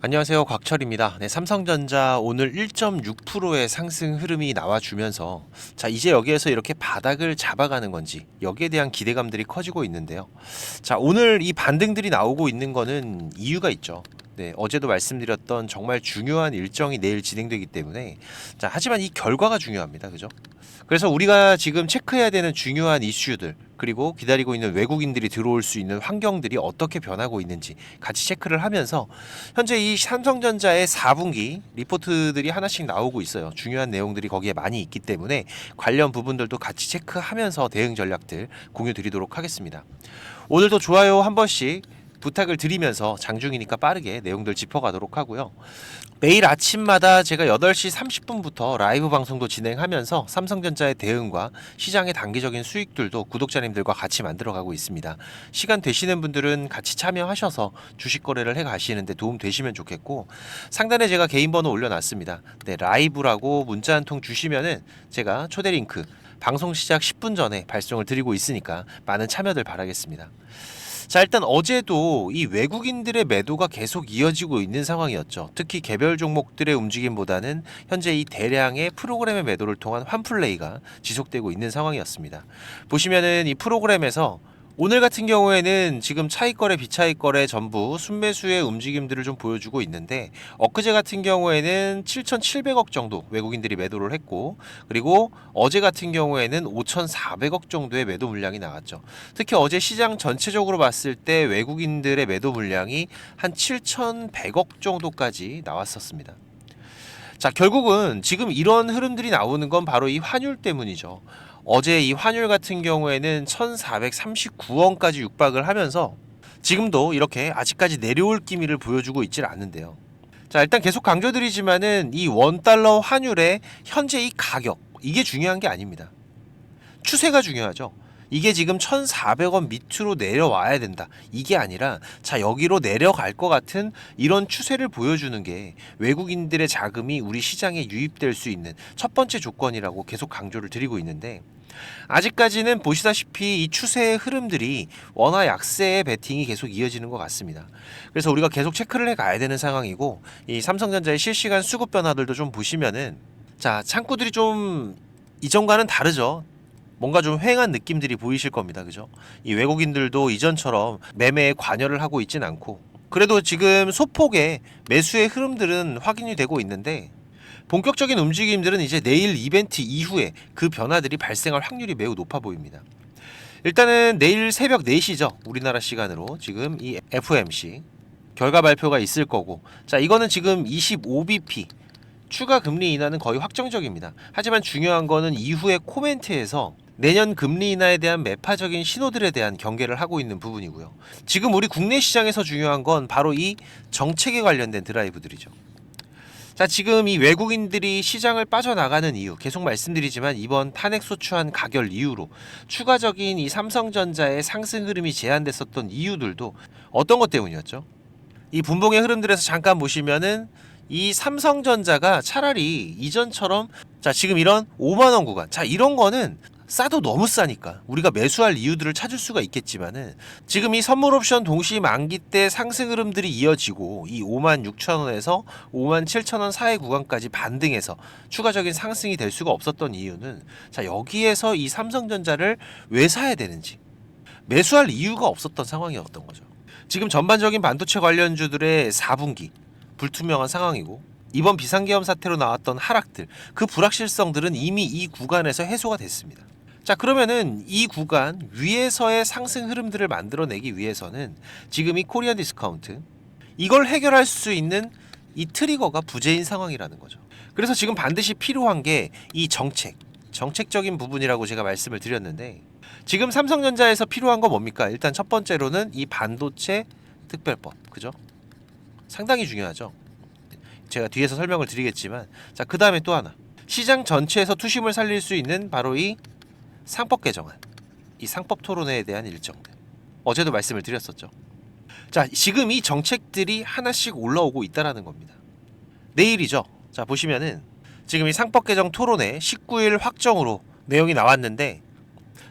안녕하세요. 곽철입니다. 네, 삼성전자 오늘 1.6%의 상승 흐름이 나와주면서 자, 이제 여기에서 이렇게 바닥을 잡아가는 건지 여기에 대한 기대감들이 커지고 있는데요. 자, 오늘 이 반등들이 나오고 있는 거는 이유가 있죠. 네, 어제도 말씀드렸던 정말 중요한 일정이 내일 진행되기 때문에 자, 하지만 이 결과가 중요합니다. 그죠? 그래서 우리가 지금 체크해야 되는 중요한 이슈들 그리고 기다리고 있는 외국인들이 들어올 수 있는 환경들이 어떻게 변하고 있는지 같이 체크를 하면서 현재 이 삼성전자의 4분기 리포트들이 하나씩 나오고 있어요. 중요한 내용들이 거기에 많이 있기 때문에 관련 부분들도 같이 체크하면서 대응 전략들 공유 드리도록 하겠습니다. 오늘도 좋아요 한 번씩 부탁을 드리면서 장중이니까 빠르게 내용들 짚어가도록 하고요. 매일 아침마다 제가 8시 30분부터 라이브 방송도 진행하면서 삼성전자의 대응과 시장의 단기적인 수익들도 구독자님들과 같이 만들어가고 있습니다. 시간 되시는 분들은 같이 참여하셔서 주식 거래를 해 가시는데 도움 되시면 좋겠고, 상단에 제가 개인 번호 올려놨습니다. 네, 라이브라고 문자 한 통 주시면은 제가 초대 링크 방송 시작 10분 전에 발송을 드리고 있으니까 많은 참여들 바라겠습니다. 자, 일단 어제도 이 외국인들의 매도가 계속 이어지고 있는 상황이었죠. 특히 개별 종목들의 움직임보다는 현재 이 대량의 프로그램의 매도를 통한 환플레이가 지속되고 있는 상황이었습니다. 보시면은 이 프로그램에서 오늘 같은 경우에는 지금 차익거래, 비차익거래 전부 순매수의 움직임들을 좀 보여주고 있는데, 엊그제 같은 경우에는 7,700억 정도 외국인들이 매도를 했고, 그리고 어제 같은 경우에는 5,400억 정도의 매도 물량이 나왔죠. 특히 어제 시장 전체적으로 봤을 때 외국인들의 매도 물량이 한 7,100억 정도까지 나왔었습니다. 자, 결국은 지금 이런 흐름들이 나오는 건 바로 이 환율 때문이죠. 어제 이 환율 같은 경우에는 1439원까지 육박을 하면서 지금도 이렇게 아직까지 내려올 기미를 보여주고 있질 않는데요. 자, 일단 계속 강조드리지만은 이 원달러 환율의 현재 이 가격, 이게 중요한 게 아닙니다. 추세가 중요하죠. 이게 지금 1,400원 밑으로 내려와야 된다. 이게 아니라 자, 여기로 내려갈 것 같은 이런 추세를 보여주는 게 외국인들의 자금이 우리 시장에 유입될 수 있는 첫 번째 조건이라고 계속 강조를 드리고 있는데, 아직까지는 보시다시피 이 추세의 흐름들이 원화 약세의 베팅이 계속 이어지는 것 같습니다. 그래서 우리가 계속 체크를 해 가야 되는 상황이고, 이 삼성전자의 실시간 수급 변화들도 좀 보시면은 자, 창구들이 좀 이전과는 다르죠. 뭔가 좀 휑한 느낌들이 보이실 겁니다. 그죠? 이 외국인들도 이전처럼 매매에 관여를 하고 있진 않고, 그래도 지금 소폭의 매수의 흐름들은 확인이 되고 있는데, 본격적인 움직임들은 이제 내일 이벤트 이후에 그 변화들이 발생할 확률이 매우 높아 보입니다. 일단은 내일 새벽 4시죠. 우리나라 시간으로 지금 이 FOMC 결과 발표가 있을 거고, 자, 이거는 지금 25bp 추가 금리 인하는 거의 확정적입니다. 하지만 중요한 거는 이후의 코멘트에서 내년 금리 인하에 대한 매파적인 신호들에 대한 경계를 하고 있는 부분이고요. 지금 우리 국내 시장에서 중요한 건 바로 이 정책에 관련된 드라이브들이죠. 자, 지금 이 외국인들이 시장을 빠져나가는 이유, 계속 말씀드리지만 이번 탄핵 소추안 가결 이후로 추가적인 이 삼성전자의 상승 흐름이 제한됐었던 이유들도 어떤 것 때문이었죠? 이 분봉의 흐름들에서 잠깐 보시면은 이 삼성전자가 차라리 이전처럼 자, 지금 이런 5만 원 구간, 자, 이런 거는 싸도 너무 싸니까 우리가 매수할 이유들을 찾을 수가 있겠지만은, 지금 이 선물 옵션 동시 만기 때 상승 흐름들이 이어지고 이 5만 6천 원에서 5만 7천 원 사이 구간까지 반등해서 추가적인 상승이 될 수가 없었던 이유는, 자, 여기에서 이 삼성전자를 왜 사야 되는지 매수할 이유가 없었던 상황이었던 거죠. 지금 전반적인 반도체 관련주들의 4분기 불투명한 상황이고, 이번 비상계엄 사태로 나왔던 하락들, 그 불확실성들은 이미 이 구간에서 해소가 됐습니다. 자, 그러면은 이 구간 위에서의 상승 흐름들을 만들어내기 위해서는 지금 이 코리안 디스카운트, 이걸 해결할 수 있는 이 트리거가 부재인 상황이라는 거죠. 그래서 지금 반드시 필요한 게 이 정책적인 부분이라고 제가 말씀을 드렸는데, 지금 삼성전자에서 필요한 건 뭡니까? 일단 첫 번째로는 이 반도체 특별법, 그죠? 상당히 중요하죠. 제가 뒤에서 설명을 드리겠지만, 자, 그 다음에 또 하나, 시장 전체에서 투심을 살릴 수 있는 바로 이 상법 개정안, 이 상법 토론회에 대한 일정들, 어제도 말씀을 드렸었죠. 자, 지금 이 정책들이 하나씩 올라오고 있다라는 겁니다. 내일이죠. 자, 보시면은 지금 이 상법 개정 토론회 19일 확정으로 내용이 나왔는데,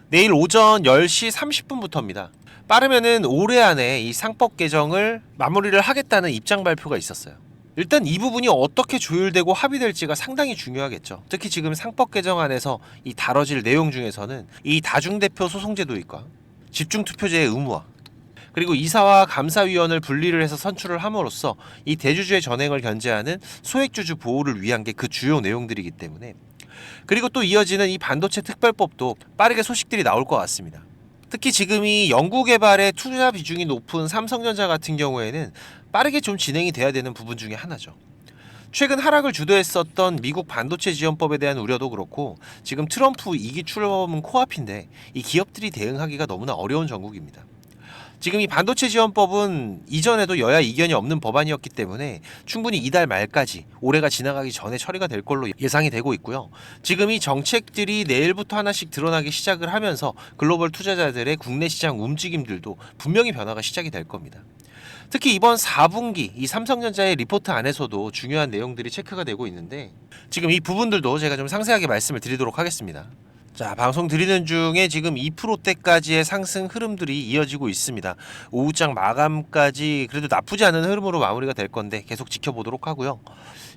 내일 오전 10시 30분부터입니다. 빠르면은 올해 안에 이 상법 개정을 마무리를 하겠다는 입장 발표가 있었어요. 일단 이 부분이 어떻게 조율되고 합의될지가 상당히 중요하겠죠. 특히 지금 상법 개정안에서 이 다뤄질 내용 중에서는 이 다중대표 소송제 도입과 집중투표제의 의무화, 그리고 이사와 감사위원을 분리를 해서 선출을 함으로써 이 대주주의 전횡을 견제하는 소액주주 보호를 위한 게 그 주요 내용들이기 때문에, 그리고 또 이어지는 이 반도체 특별법도 빠르게 소식들이 나올 것 같습니다. 특히 지금 이 연구개발에 투자 비중이 높은 삼성전자 같은 경우에는 빠르게 좀 진행이 돼야 되는 부분 중에 하나죠. 최근 하락을 주도했었던 미국 반도체 지원법에 대한 우려도 그렇고, 지금 트럼프 2기 출범은 코앞인데 이 기업들이 대응하기가 너무나 어려운 전국입니다. 지금 이 반도체 지원법은 이전에도 여야 이견이 없는 법안이었기 때문에 충분히 이달 말까지, 올해가 지나가기 전에 처리가 될 걸로 예상이 되고 있고요. 지금 이 정책들이 내일부터 하나씩 드러나기 시작을 하면서 글로벌 투자자들의 국내 시장 움직임들도 분명히 변화가 시작이 될 겁니다. 특히 이번 4분기 이 삼성전자의 리포트 안에서도 중요한 내용들이 체크가 되고 있는데, 지금 이 부분들도 제가 좀 상세하게 말씀을 드리도록 하겠습니다. 자, 방송 드리는 중에 지금 2%대까지의 상승 흐름들이 이어지고 있습니다. 오후장 마감까지 그래도 나쁘지 않은 흐름으로 마무리가 될 건데 계속 지켜보도록 하고요.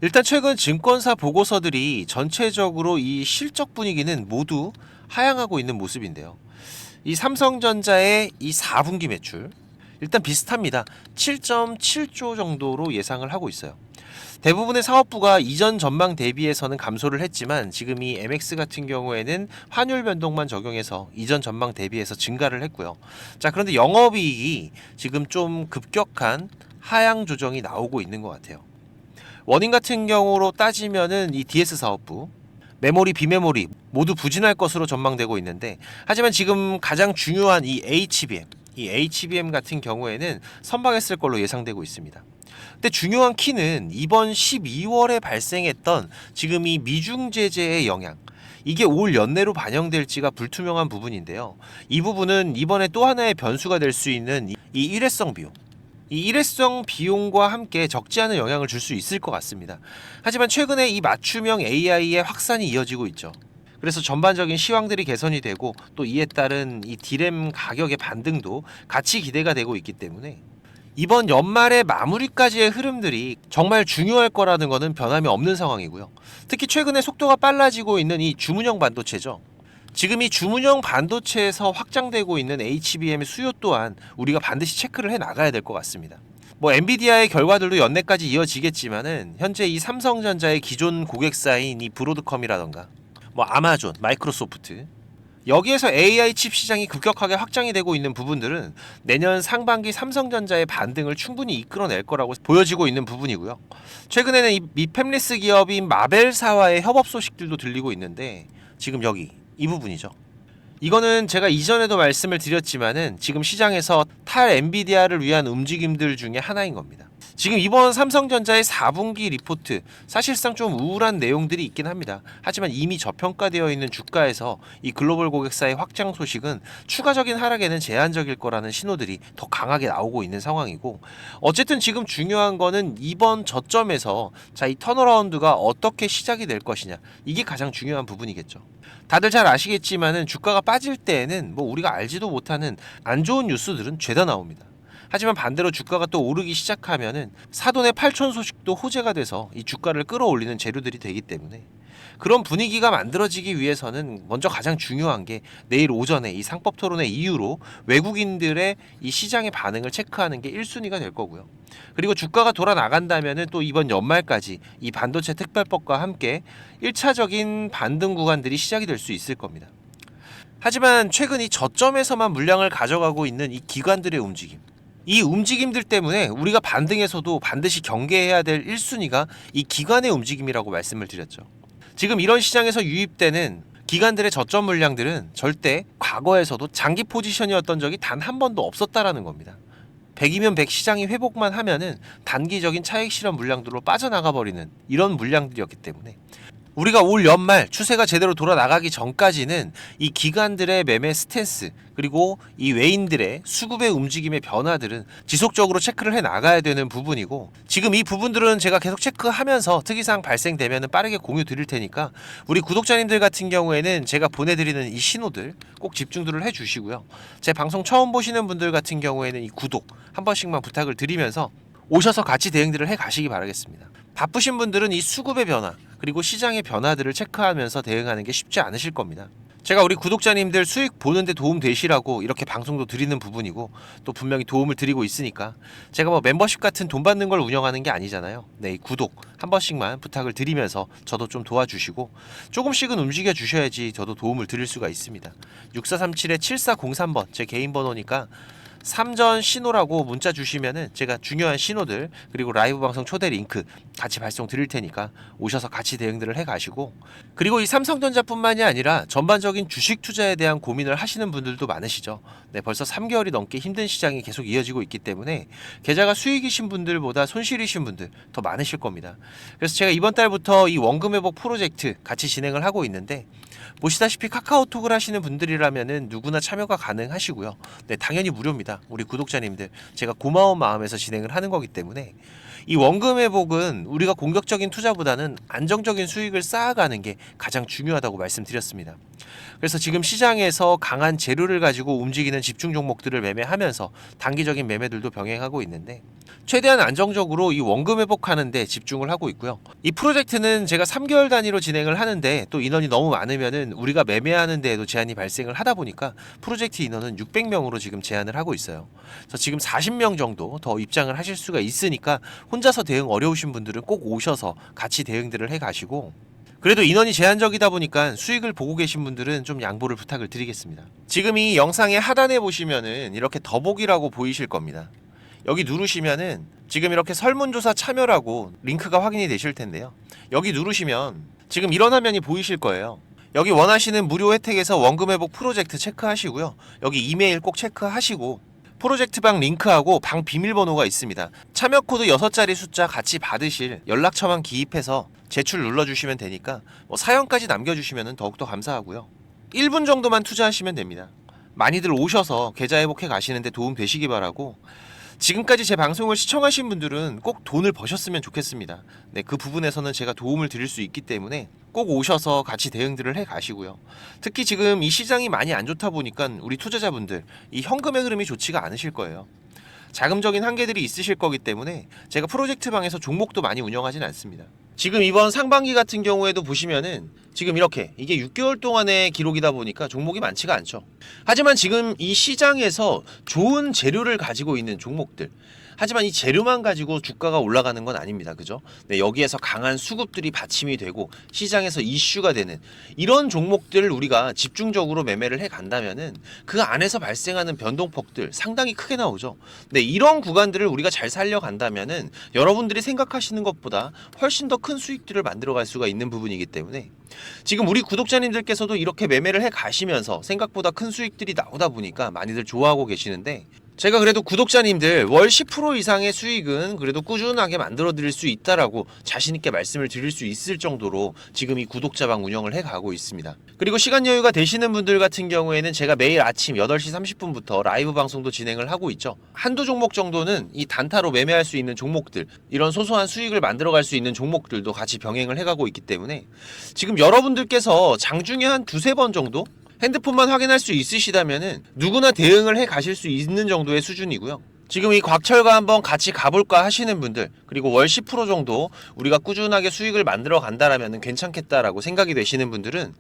일단 최근 증권사 보고서들이 전체적으로 이 실적 분위기는 모두 하향하고 있는 모습인데요. 이 삼성전자의 이 4분기 매출 일단 비슷합니다. 7.7조 정도로 예상을 하고 있어요. 대부분의 사업부가 이전 전망 대비해서는 감소를 했지만, 지금 이 MX 같은 경우에는 환율 변동만 적용해서 이전 전망 대비해서 증가를 했고요. 자, 그런데 영업이익이 지금 좀 급격한 하향 조정이 나오고 있는 것 같아요. 원인 같은 경우로 따지면은 이 DS 사업부, 메모리, 비메모리 모두 부진할 것으로 전망되고 있는데, 하지만 지금 가장 중요한 이 HBM 같은 경우에는 선방했을 걸로 예상되고 있습니다. 근데 중요한 키는 이번 12월에 발생했던 지금 이 미중 제재의 영향, 이게 올 연내로 반영될지가 불투명한 부분인데요. 이 부분은 이번에 또 하나의 변수가 될 수 있는 이 일회성 비용, 이 일회성 비용과 함께 적지 않은 영향을 줄 수 있을 것 같습니다. 하지만 최근에 이 맞춤형 AI의 확산이 이어지고 있죠. 그래서 전반적인 시황들이 개선이 되고, 또 이에 따른 이 디램 가격의 반등도 같이 기대가 되고 있기 때문에 이번 연말의 마무리까지의 흐름들이 정말 중요할 거라는 것은 변함이 없는 상황이고요. 특히 최근에 속도가 빨라지고 있는 이 주문형 반도체죠. 지금 이 주문형 반도체에서 확장되고 있는 HBM의 수요 또한 우리가 반드시 체크를 해 나가야 될 것 같습니다. 뭐 엔비디아의 결과들도 연내까지 이어지겠지만은, 현재 이 삼성전자의 기존 고객사인 이 브로드컴이라던가 뭐 아마존, 마이크로소프트, 여기에서 AI 칩 시장이 급격하게 확장이 되고 있는 부분들은 내년 상반기 삼성전자의 반등을 충분히 이끌어낼 거라고 보여지고 있는 부분이고요. 최근에는 이 미팹리스 기업인 마벨사와의 협업 소식들도 들리고 있는데, 지금 여기 이 부분이죠. 이거는 제가 이전에도 말씀을 드렸지만은 지금 시장에서 탈 엔비디아를 위한 움직임들 중에 하나인 겁니다. 지금 이번 삼성전자의 4분기 리포트, 사실상 좀 우울한 내용들이 있긴 합니다. 하지만 이미 저평가되어 있는 주가에서 이 글로벌 고객사의 확장 소식은 추가적인 하락에는 제한적일 거라는 신호들이 더 강하게 나오고 있는 상황이고, 어쨌든 지금 중요한 거는 이번 저점에서 이 턴어라운드가 어떻게 시작이 될 것이냐, 이게 가장 중요한 부분이겠죠. 다들 잘 아시겠지만은 주가가 빠질 때에는 뭐 우리가 알지도 못하는 안 좋은 뉴스들은 죄다 나옵니다. 하지만 반대로 주가가 또 오르기 시작하면은 사돈의 팔촌 소식도 호재가 돼서 이 주가를 끌어올리는 재료들이 되기 때문에, 그런 분위기가 만들어지기 위해서는 먼저 가장 중요한 게 내일 오전에 이 상법 토론회 이후로 외국인들의 이 시장의 반응을 체크하는 게 1순위가 될 거고요. 그리고 주가가 돌아 나간다면은 또 이번 연말까지 이 반도체 특별법과 함께 1차적인 반등 구간들이 시작이 될 수 있을 겁니다. 하지만 최근 이 저점에서만 물량을 가져가고 있는 이 기관들의 움직임, 이 움직임들 때문에 우리가 반등에서도 반드시 경계해야 될 1순위가 이 기관의 움직임이라고 말씀을 드렸죠. 지금 이런 시장에서 유입되는 기관들의 저점 물량들은 절대 과거에서도 장기 포지션이었던 적이 단 한 번도 없었다라는 겁니다. 100이면 100 시장이 회복만 하면은 단기적인 차익 실현 물량들로 빠져나가 버리는 이런 물량들이었기 때문에, 우리가 올 연말 추세가 제대로 돌아나가기 전까지는 이 기관들의 매매 스탠스 그리고 이 외인들의 수급의 움직임의 변화들은 지속적으로 체크를 해 나가야 되는 부분이고, 지금 이 부분들은 제가 계속 체크하면서 특이사항 발생되면 빠르게 공유 드릴 테니까 우리 구독자님들 같은 경우에는 제가 보내드리는 이 신호들 꼭 집중들을 해주시고요. 제 방송 처음 보시는 분들 같은 경우에는 이 구독 한 번씩만 부탁을 드리면서 오셔서 같이 대응들을 해 가시기 바라겠습니다. 바쁘신 분들은 이 수급의 변화 그리고 시장의 변화들을 체크하면서 대응하는 게 쉽지 않으실 겁니다. 제가 우리 구독자님들 수익 보는데 도움 되시라고 이렇게 방송도 드리는 부분이고, 또 분명히 도움을 드리고 있으니까 제가 뭐 멤버십 같은 돈 받는 걸 운영하는 게 아니잖아요. 네, 이 구독 한 번씩만 부탁을 드리면서 저도 좀 도와주시고 조금씩은 움직여 주셔야지 저도 도움을 드릴 수가 있습니다. 6437-7403번 제 개인 번호니까 3전 신호라고 문자 주시면은 제가 중요한 신호들 그리고 라이브 방송 초대 링크 같이 발송 드릴 테니까 오셔서 같이 대응들을 해 가시고, 그리고 이 삼성전자뿐만이 아니라 전반적인 주식 투자에 대한 고민을 하시는 분들도 많으시죠. 네, 벌써 3개월이 넘게 힘든 시장이 계속 이어지고 있기 때문에 계좌가 수익이신 분들보다 손실이신 분들 더 많으실 겁니다. 그래서 제가 이번 달부터 이 원금 회복 프로젝트 같이 진행을 하고 있는데, 보시다시피 카카오톡을 하시는 분들이라면은 누구나 참여가 가능하시고요. 네, 당연히 무료입니다. 우리 구독자님들 제가 고마운 마음에서 진행을 하는 거기 때문에 이 원금 회복은 우리가 공격적인 투자보다는 안정적인 수익을 쌓아가는 게 가장 중요하다고 말씀드렸습니다. 그래서 지금 시장에서 강한 재료를 가지고 움직이는 집중 종목들을 매매하면서 단기적인 매매들도 병행하고 있는데, 최대한 안정적으로 이 원금 회복하는 데 집중을 하고 있고요. 이 프로젝트는 제가 3개월 단위로 진행을 하는데 또 인원이 너무 많으면은 우리가 매매하는 데에도 제한이 발생을 하다 보니까 프로젝트 인원은 600명으로 지금 제한을 하고 있어요. 그래서 지금 40명 정도 더 입장을 하실 수가 있으니까 혼자서 대응 어려우신 분들은 꼭 오셔서 같이 대응들을 해 가시고, 그래도 인원이 제한적이다 보니까 수익을 보고 계신 분들은 좀 양보를 부탁을 드리겠습니다. 지금 이 영상의 하단에 보시면은 이렇게 더보기라고 보이실 겁니다. 여기 누르시면은 지금 이렇게 설문조사 참여라고 링크가 확인이 되실 텐데요. 여기 누르시면 지금 이런 화면이 보이실 거예요. 여기 원하시는 무료 혜택에서 원금 회복 프로젝트 체크하시고요. 여기 이메일 꼭 체크하시고 프로젝트방 링크하고 방 비밀번호가 있습니다. 참여 코드 6자리 숫자 같이 받으실 연락처만 기입해서 제출 눌러주시면 되니까 뭐 사연까지 남겨주시면 더욱더 감사하고요. 1분 정도만 투자하시면 됩니다. 많이들 오셔서 계좌 회복해 가시는데 도움 되시기 바라고, 지금까지 제 방송을 시청하신 분들은 꼭 돈을 버셨으면 좋겠습니다. 네, 그 부분에서는 제가 도움을 드릴 수 있기 때문에 꼭 오셔서 같이 대응들을 해 가시고요. 특히 지금 이 시장이 많이 안 좋다 보니까 우리 투자자분들 이 현금의 흐름이 좋지가 않으실 거예요. 자금적인 한계들이 있으실 거기 때문에 제가 프로젝트 방에서 종목도 많이 운영하진 않습니다. 지금 이번 상반기 같은 경우에도 보시면은 지금 이렇게 이게 6개월 동안의 기록이다 보니까 종목이 많지가 않죠. 하지만 지금 이 시장에서 좋은 재료를 가지고 있는 종목들, 하지만 이 재료만 가지고 주가가 올라가는 건 아닙니다. 그죠? 네, 여기에서 강한 수급들이 받침이 되고 시장에서 이슈가 되는 이런 종목들을 우리가 집중적으로 매매를 해 간다면은 그 안에서 발생하는 변동폭들 상당히 크게 나오죠. 네, 이런 구간들을 우리가 잘 살려간다면은 여러분들이 생각하시는 것보다 훨씬 더 큰 수익들을 만들어갈 수가 있는 부분이기 때문에 지금 우리 구독자님들께서도 이렇게 매매를 해 가시면서 생각보다 큰 수익들이 나오다 보니까 많이들 좋아하고 계시는데, 제가 그래도 구독자님들 월 10% 이상의 수익은 그래도 꾸준하게 만들어 드릴 수 있다라고 자신있게 말씀을 드릴 수 있을 정도로 지금 이 구독자방 운영을 해 가고 있습니다. 그리고 시간 여유가 되시는 분들 같은 경우에는 제가 매일 아침 8시 30분부터 라이브 방송도 진행을 하고 있죠. 한두 종목 정도는 이 단타로 매매할 수 있는 종목들, 이런 소소한 수익을 만들어 갈 수 있는 종목들도 같이 병행을 해 가고 있기 때문에 지금 여러분들께서 장중에 한 두세 번 정도 핸드폰만 확인할 수 있으시다면은 누구나 대응을 해 가실 수 있는 정도의 수준이고요. 지금 이 곽철과 한번 같이 가볼까 하시는 분들, 그리고 월 10% 정도 우리가 꾸준하게 수익을 만들어 간다라면 괜찮겠다라고 생각이 되시는 분들은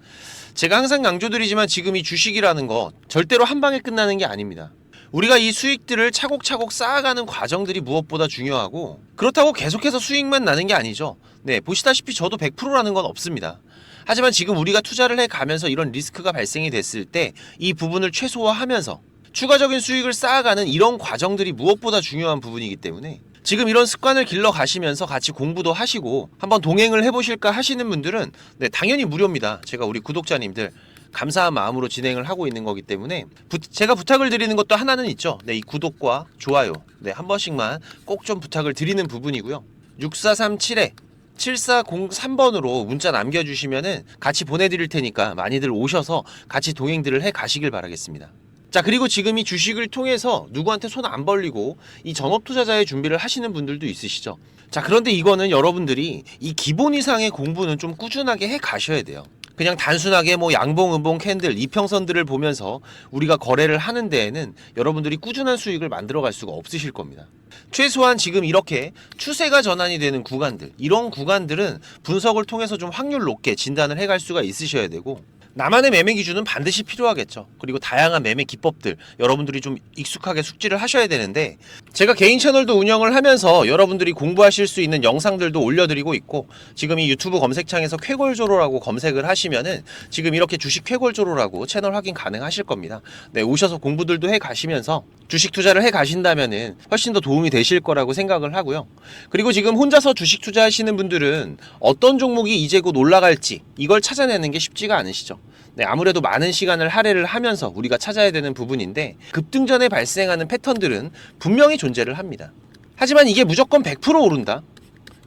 제가 항상 강조드리지만 지금 이 주식이라는 거 절대로 한 방에 끝나는 게 아닙니다. 우리가 이 수익들을 차곡차곡 쌓아가는 과정들이 무엇보다 중요하고, 그렇다고 계속해서 수익만 나는 게 아니죠. 네, 보시다시피 저도 100%라는 건 없습니다. 하지만 지금 우리가 투자를 해 가면서 이런 리스크가 발생이 됐을 때 이 부분을 최소화하면서 추가적인 수익을 쌓아가는 이런 과정들이 무엇보다 중요한 부분이기 때문에 지금 이런 습관을 길러 가시면서 같이 공부도 하시고 한번 동행을 해보실까 하시는 분들은 네, 당연히 무료입니다. 제가 우리 구독자님들 감사한 마음으로 진행을 하고 있는 거기 때문에 제가 부탁을 드리는 것도 하나는 있죠. 네, 이 구독과 좋아요 네, 한 번씩만 꼭 좀 부탁을 드리는 부분이고요. 6437에 7403번으로 문자 남겨주시면은 같이 보내드릴 테니까 많이들 오셔서 같이 동행들을 해 가시길 바라겠습니다. 자, 그리고 지금 이 주식을 통해서 누구한테 손 안 벌리고 이 전업 투자자의 준비를 하시는 분들도 있으시죠. 자, 그런데 이거는 여러분들이 이 기본 이상의 공부는 좀 꾸준하게 해 가셔야 돼요. 그냥 단순하게 뭐 양봉, 음봉, 캔들, 이평선들을 보면서 우리가 거래를 하는 데에는 여러분들이 꾸준한 수익을 만들어 갈 수가 없으실 겁니다. 최소한 지금 이렇게 추세가 전환이 되는 구간들, 이런 구간들은 분석을 통해서 좀 확률 높게 진단을 해갈 수가 있으셔야 되고, 나만의 매매 기준은 반드시 필요하겠죠. 그리고 다양한 매매 기법들 여러분들이 좀 익숙하게 숙지를 하셔야 되는데, 제가 개인 채널도 운영을 하면서 여러분들이 공부하실 수 있는 영상들도 올려드리고 있고, 지금 이 유튜브 검색창에서 쾌골조로라고 검색을 하시면은 지금 이렇게 주식 쾌골조로라고 채널 확인 가능하실 겁니다. 네, 오셔서 공부들도 해 가시면서 주식 투자를 해 가신다면은 훨씬 더 도움이 되실 거라고 생각을 하고요. 그리고 지금 혼자서 주식 투자하시는 분들은 어떤 종목이 이제 곧 올라갈지 이걸 찾아내는 게 쉽지가 않으시죠. 네, 아무래도 많은 시간을 할애를 하면서 우리가 찾아야 되는 부분인데, 급등전에 발생하는 패턴들은 분명히 존재를 합니다. 하지만 이게 무조건 100% 오른다?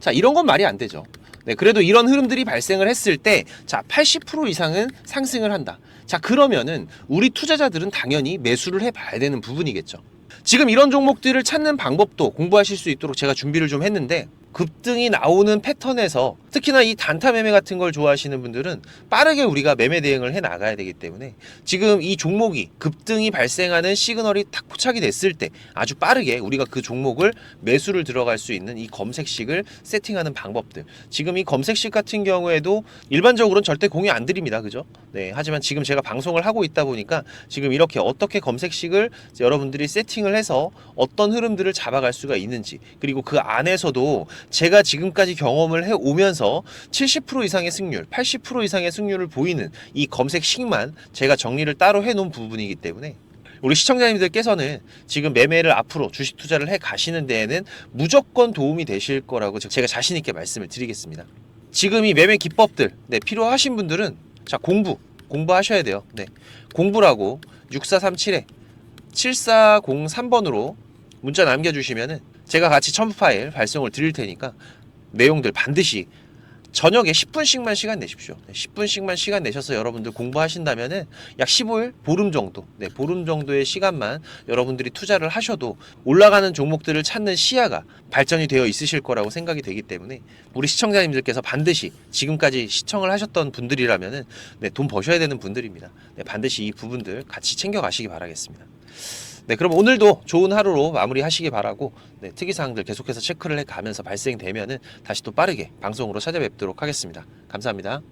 자, 이런 건 말이 안 되죠. 네, 그래도 이런 흐름들이 발생을 했을 때, 자, 80% 이상은 상승을 한다. 자, 그러면은 우리 투자자들은 당연히 매수를 해봐야 되는 부분이겠죠. 지금 이런 종목들을 찾는 방법도 공부하실 수 있도록 제가 준비를 좀 했는데, 급등이 나오는 패턴에서 특히나 이 단타 매매 같은 걸 좋아하시는 분들은 빠르게 우리가 매매 대응을 해 나가야 되기 때문에, 지금 이 종목이 급등이 발생하는 시그널이 탁 포착이 됐을 때 아주 빠르게 우리가 그 종목을 매수를 들어갈 수 있는 이 검색식을 세팅하는 방법들, 지금 이 검색식 같은 경우에도 일반적으로는 절대 공유 안 드립니다. 그죠? 네, 하지만 지금 제가 방송을 하고 있다 보니까 지금 이렇게 어떻게 검색식을 여러분들이 세팅을 해서 어떤 흐름들을 잡아갈 수가 있는지, 그리고 그 안에서도 제가 지금까지 경험을 해오면서 70% 이상의 승률, 80% 이상의 승률을 보이는 이 검색식만 제가 정리를 따로 해놓은 부분이기 때문에, 우리 시청자님들께서는 지금 매매를 앞으로 주식 투자를 해 가시는 데에는 무조건 도움이 되실 거라고 제가 자신 있게 말씀을 드리겠습니다. 지금 이 매매 기법들, 네, 필요하신 분들은 자, 공부하셔야 돼요. 네, 공부라고 6437에 7403번으로 문자 남겨주시면은 제가 같이 첨부 파일 발송을 드릴 테니까 내용들 반드시 저녁에 10분씩만 시간 내십시오. 10분씩만 시간 내셔서 여러분들 공부하신다면은 약 15일, 보름 정도, 네, 보름 정도의 시간만 여러분들이 투자를 하셔도 올라가는 종목들을 찾는 시야가 발전이 되어 있으실 거라고 생각이 되기 때문에, 우리 시청자님들께서 반드시 지금까지 시청을 하셨던 분들이라면은, 네, 돈 버셔야 되는 분들입니다. 네, 반드시 이 부분들 같이 챙겨 가시기 바라겠습니다. 네, 그럼 오늘도 좋은 하루로 마무리하시기 바라고, 네, 특이사항들 계속해서 체크를 해가면서 발생되면은 다시 또 빠르게 방송으로 찾아뵙도록 하겠습니다. 감사합니다.